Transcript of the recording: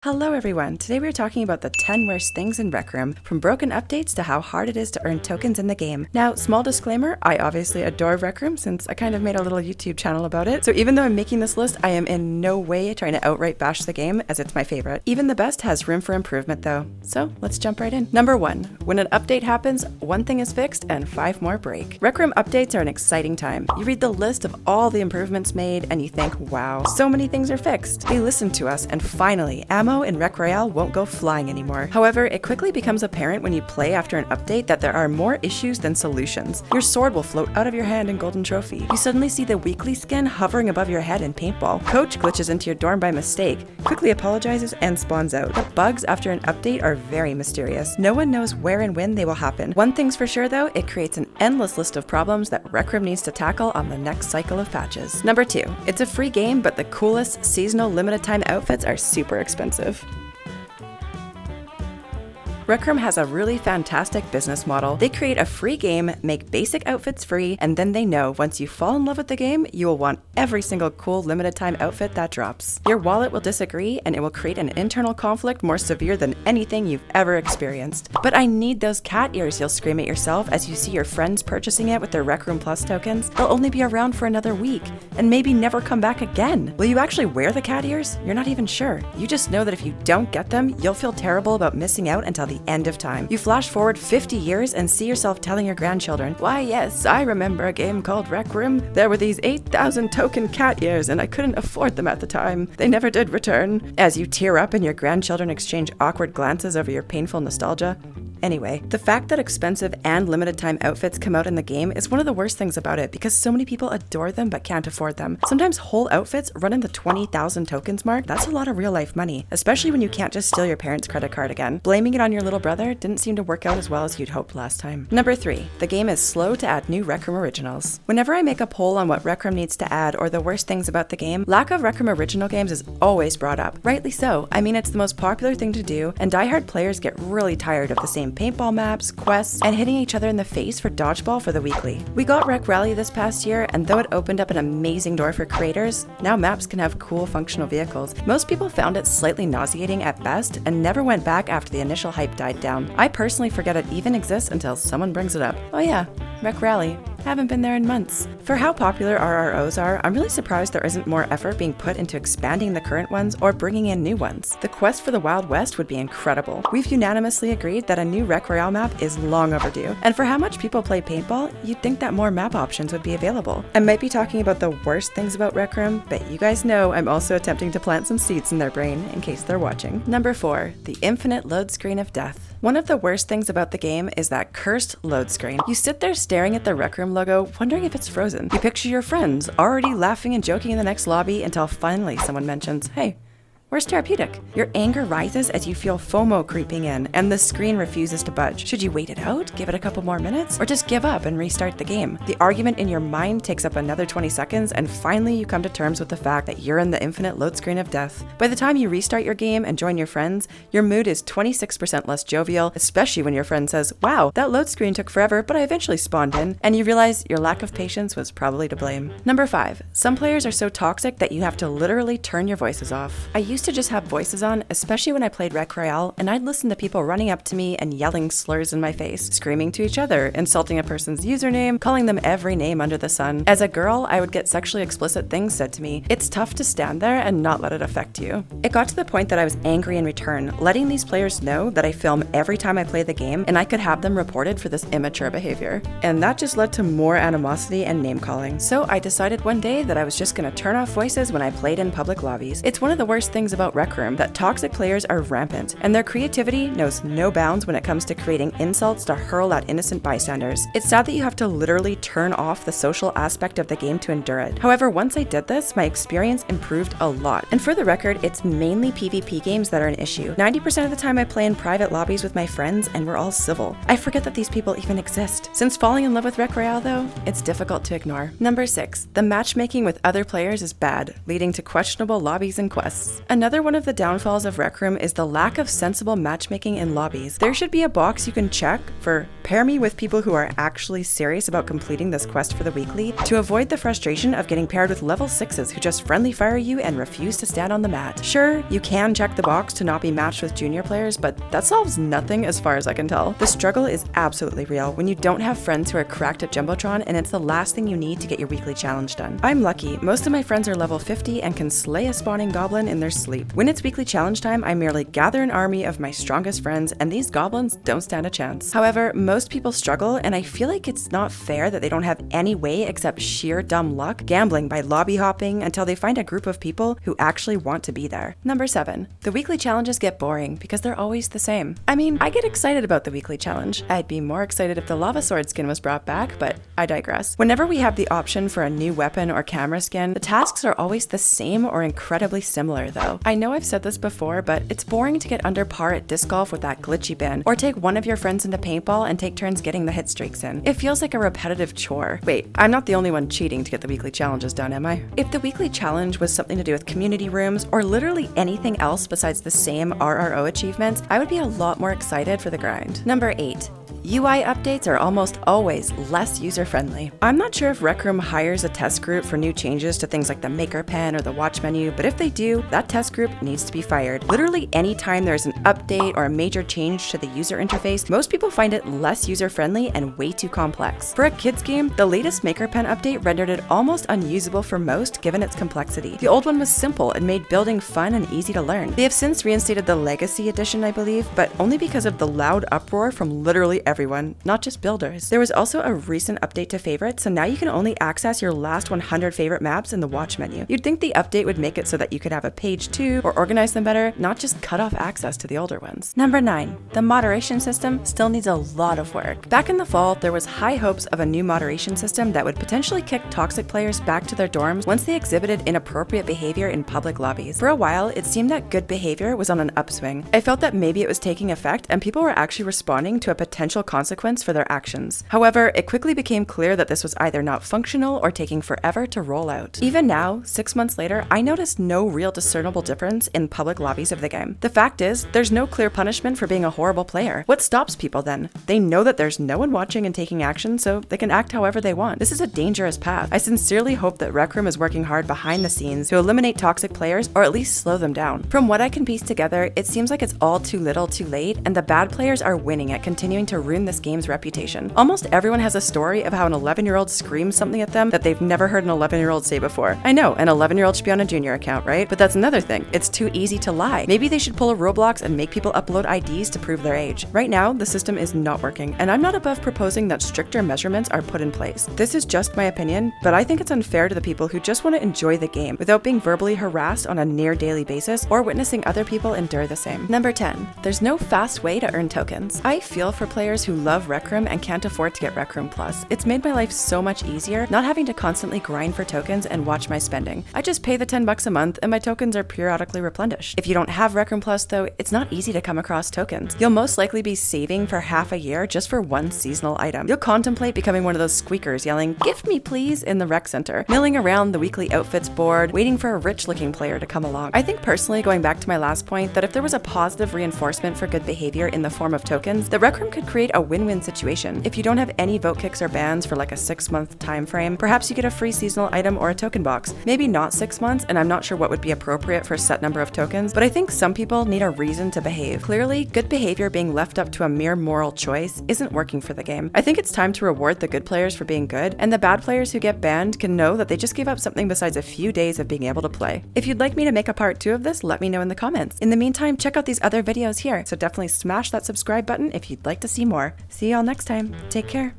Hello everyone, today we're talking about the 10 worst things in Rec Room, from broken updates to how hard it is to earn tokens in the game. Now, small disclaimer, I obviously adore Rec Room since I kind of made a little YouTube channel about it, so even though I'm making this list, I am in no way trying to outright bash the game as it's my favorite. Even the best has room for improvement though, so let's jump right in. Number 1. When an update happens, one thing is fixed and 5 more break. Rec Room updates are an exciting time. You read the list of all the improvements made and you think, wow, so many things are fixed. They listened to us and finally, ammo in Rec Royale won't go flying anymore. However, it quickly becomes apparent when you play after an update that there are more issues than solutions. Your sword will float out of your hand in Golden Trophy. You suddenly see the weekly skin hovering above your head in Paintball. Coach glitches into your dorm by mistake, quickly apologizes, and spawns out. The bugs after an update are very mysterious. No one knows where and when they will happen. One thing's for sure though, it creates an endless list of problems that Rec Room needs to tackle on the next cycle of patches. Number 2. It's a free game, but the coolest seasonal limited time outfits are super expensive. Rec Room has a really fantastic business model. They create a free game, make basic outfits free, and then they know once you fall in love with the game, you will want every single cool limited time outfit that drops. Your wallet will disagree, and it will create an internal conflict more severe than anything you've ever experienced. But I need those cat ears, you'll scream at yourself as you see your friends purchasing it with their Rec Room Plus tokens. They'll only be around for another week, and maybe never come back again. Will you actually wear the cat ears? You're not even sure. You just know that if you don't get them, you'll feel terrible about missing out until the end of time. You flash forward 50 years and see yourself telling your grandchildren, "Why yes, I remember a game called Rec Room. There were these 8,000 token cat ears and I couldn't afford them at the time. They never did return," as you tear up and your grandchildren exchange awkward glances over your painful nostalgia. Anyway, the fact that expensive and limited time outfits come out in the game is one of the worst things about it because so many people adore them but can't afford them. Sometimes whole outfits run in the 20,000 tokens mark. That's a lot of real life money, especially when you can't just steal your parents' credit card again. Blaming it on your little brother didn't seem to work out as well as you'd hoped last time. Number 3. The game is slow to add new Rec Room originals. Whenever I make a poll on what Rec Room needs to add or the worst things about the game, lack of Rec Room original games is always brought up. Rightly so. I mean, it's the most popular thing to do, and diehard players get really tired of the same paintball maps, quests, and hitting each other in the face for dodgeball for the weekly. We got Rec Rally this past year, and though it opened up an amazing door for creators, now maps can have cool functional vehicles. Most people found it slightly nauseating at best and never went back after the initial hype died down. I personally forget it even exists until someone brings it up. Oh yeah, Rec Rally. Haven't been there in months. For how popular RROs are, I'm really surprised there isn't more effort being put into expanding the current ones or bringing in new ones. The quest for the Wild West would be incredible. We've unanimously agreed that a new Rec Royale map is long overdue. And for how much people play paintball, you'd think that more map options would be available. I might be talking about the worst things about Rec Room, but you guys know I'm also attempting to plant some seeds in their brain in case they're watching. Number 4. The infinite load screen of death. One of the worst things about the game is that cursed load screen. You sit there staring at the Rec Room logo, wondering if it's frozen. You picture your friends already laughing and joking in the next lobby until finally someone mentions, "Hey, where's Tarapeutic?" Your anger rises as you feel FOMO creeping in, and the screen refuses to budge. Should you wait it out, give it a couple more minutes, or just give up and restart the game? The argument in your mind takes up another 20 seconds, and finally you come to terms with the fact that you're in the infinite load screen of death. By the time you restart your game and join your friends, your mood is 26% less jovial, especially when your friend says, "Wow, that load screen took forever, but I eventually spawned in," and you realize your lack of patience was probably to blame. Number 5. Some players are so toxic that you have to literally turn your voices off. I used to just have voices on, especially when I played Rec Royale, and I'd listen to people running up to me and yelling slurs in my face, screaming to each other, insulting a person's username, calling them every name under the sun. As a girl, I would get sexually explicit things said to me. It's tough to stand there and not let it affect you. It got to the point that I was angry in return, letting these players know that I film every time I play the game and I could have them reported for this immature behavior. And that just led to more animosity and name calling. So I decided one day that I was just gonna turn off voices when I played in public lobbies. It's one of the worst things about Rec Room that toxic players are rampant, and their creativity knows no bounds when it comes to creating insults to hurl at innocent bystanders. It's sad that you have to literally turn off the social aspect of the game to endure it. However, once I did this, my experience improved a lot. And for the record, it's mainly PvP games that are an issue. 90% of the time I play in private lobbies with my friends and we're all civil. I forget that these people even exist. Since falling in love with Rec Royale though, it's difficult to ignore. Number 6. The matchmaking with other players is bad, leading to questionable lobbies and quests. A Another one of the downfalls of Rec Room is the lack of sensible matchmaking in lobbies. There should be a box you can check for pair me with people who are actually serious about completing this quest for the weekly to avoid the frustration of getting paired with level 6s who just friendly fire you and refuse to stand on the mat. Sure, you can check the box to not be matched with junior players, but that solves nothing as far as I can tell. The struggle is absolutely real when you don't have friends who are cracked at Jumbotron and it's the last thing you need to get your weekly challenge done. I'm lucky, most of my friends are level 50 and can slay a spawning goblin in their sleep. When it's weekly challenge time, I merely gather an army of my strongest friends and these goblins don't stand a chance. However, most people struggle and I feel like it's not fair that they don't have any way except sheer dumb luck, gambling by lobby hopping until they find a group of people who actually want to be there. Number 7. The weekly challenges get boring because they're always the same. I mean, I get excited about the weekly challenge. I'd be more excited if the lava sword skin was brought back, but I digress. Whenever we have the option for a new weapon or camera skin, the tasks are always the same or incredibly similar though. I know I've said this before, but it's boring to get under par at disc golf with that glitchy bin, or take one of your friends into paintball and take turns getting the hit streaks in. It feels like a repetitive chore. Wait, I'm not the only one cheating to get the weekly challenges done, am I? If the weekly challenge was something to do with community rooms or literally anything else besides the same RRO achievements, I would be a lot more excited for the grind. Number 8. UI updates are almost always less user-friendly. I'm not sure if Rec Room hires a test group for new changes to things like the maker pen or the watch menu, but if they do, that test group needs to be fired. Literally anytime there's an update or a major change to the user interface, most people find it less user-friendly and way too complex. For a kids game, the latest maker pen update rendered it almost unusable for most given its complexity. The old one was simple and made building fun and easy to learn. They have since reinstated the Legacy Edition, I believe, but only because of the loud uproar from literally everyone, not just builders. There was also a recent update to favorites, so now you can only access your last 100 favorite maps in the watch menu. You'd think the update would make it so that you could have a page 2 or organize them better, not just cut off access to the older ones. Number 9. The moderation system still needs a lot of work. Back in the fall, there was high hopes of a new moderation system that would potentially kick toxic players back to their dorms once they exhibited inappropriate behavior in public lobbies. For a while, it seemed that good behavior was on an upswing. I felt that maybe it was taking effect and people were actually responding to a potential consequence for their actions. However, it quickly became clear that this was either not functional or taking forever to roll out. Even now, 6 months later, I noticed no real discernible difference in public lobbies of the game. The fact is, there's no clear punishment for being a horrible player. What stops people then? They know that there's no one watching and taking action, so they can act however they want. This is a dangerous path. I sincerely hope that Rec Room is working hard behind the scenes to eliminate toxic players or at least slow them down. From what I can piece together, it seems like it's all too little too late, and the bad players are winning at continuing to ruin this game's reputation. Almost everyone has a story of how an 11-year-old screams something at them that they've never heard an 11-year-old say before. I know, an 11-year-old should be on a junior account, right? But that's another thing. It's too easy to lie. Maybe they should pull a Roblox and make people upload IDs to prove their age. Right now, the system is not working, and I'm not above proposing that stricter measurements are put in place. This is just my opinion, but I think it's unfair to the people who just want to enjoy the game without being verbally harassed on a near daily basis or witnessing other people endure the same. Number 10. There's no fast way to earn tokens. I feel for players who love Rec Room and can't afford to get Rec Room Plus. It's made my life so much easier not having to constantly grind for tokens and watch my spending. I just pay the $10 a month and my tokens are periodically replenished. If you don't have Rec Room Plus though, it's not easy to come across tokens. You'll most likely be saving for half a year just for one seasonal item. You'll contemplate becoming one of those squeakers yelling, "Gift me please," in the rec center, milling around the weekly outfits board, waiting for a rich looking player to come along. I think personally, going back to my last point, that if there was a positive reinforcement for good behavior in the form of tokens, the Rec Room could create a win-win situation. If you don't have any vote kicks or bans for like a 6-month time frame, perhaps you get a free seasonal item or a token box. Maybe not 6 months, and I'm not sure what would be appropriate for a set number of tokens, but I think some people need a reason to behave. Clearly, good behavior being left up to a mere moral choice isn't working for the game. I think it's time to reward the good players for being good, and the bad players who get banned can know that they just gave up something besides a few days of being able to play. If you'd like me to make a part 2 of this, let me know in the comments. In the meantime, check out these other videos here, so definitely smash that subscribe button if you'd like to see more. See y'all next time. Take care.